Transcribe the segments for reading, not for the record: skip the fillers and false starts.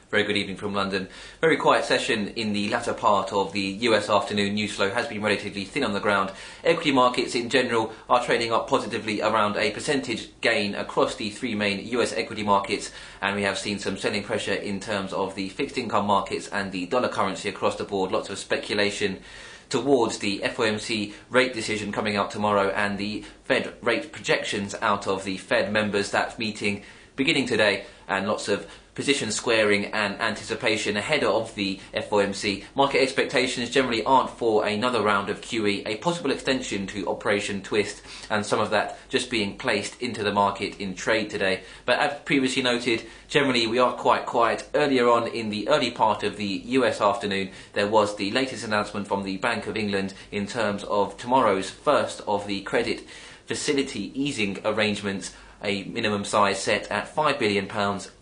Very good evening from London. Very quiet session in the latter part of the US afternoon. News flow has been relatively thin on the ground. Equity markets in general are trading up positively around a percentage gain across the three main US equity markets, and we have seen some selling pressure in terms of the fixed income markets and the dollar currency across the board. Lots of speculation towards the FOMC rate decision coming out tomorrow and the Fed rate projections out of the Fed members. That meeting beginning today, and lots of position squaring and anticipation ahead of the FOMC. Market expectations generally aren't for another round of QE, a possible extension to Operation Twist, and some of that just being placed into the market in trade today. But as previously noted, generally we are quite quiet. Earlier on in the early part of the US afternoon, there was the latest announcement from the Bank of England in terms of tomorrow's first of the credit facility easing arrangements, a minimum size set at £5 billion,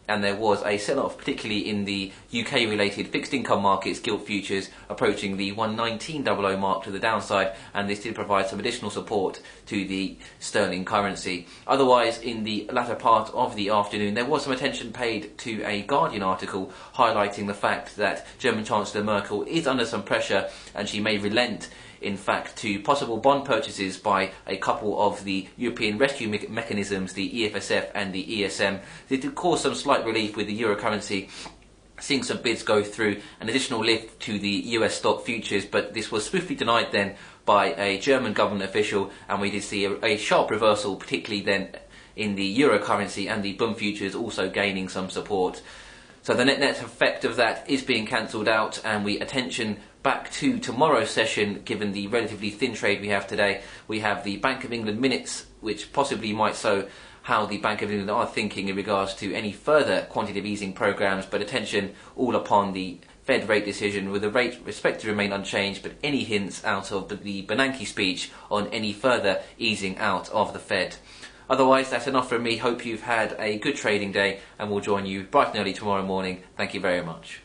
and there was a sell-off, particularly in the UK-related fixed income markets, gilt futures approaching the 119.00 mark to the downside, and this did provide some additional support to the sterling currency. Otherwise, in the latter part of the afternoon, there was some attention paid to a Guardian article highlighting the fact that German Chancellor Merkel is under some pressure, and she may relent in fact to possible bond purchases by a couple of the European rescue mechanisms, the EFSF and the ESM. It did cause some slight relief with the euro currency seeing some bids go through, an additional lift to the US stock futures, but this was swiftly denied then by a German government official, and we did see a sharp reversal, particularly then in the euro currency, and the Bund futures also gaining some support. So the net effect of that is being cancelled out, and we attention back to tomorrow's session. Given the relatively thin trade we have today, we have the Bank of England minutes, which possibly might show how the Bank of England are thinking in regards to any further quantitative easing programmes, but attention all upon the Fed rate decision, with the rate expected to remain unchanged, but any hints out of the Bernanke speech on any further easing out of the Fed. Otherwise, that's enough from me. Hope you've had a good trading day, and we'll join you bright and early tomorrow morning. Thank you very much.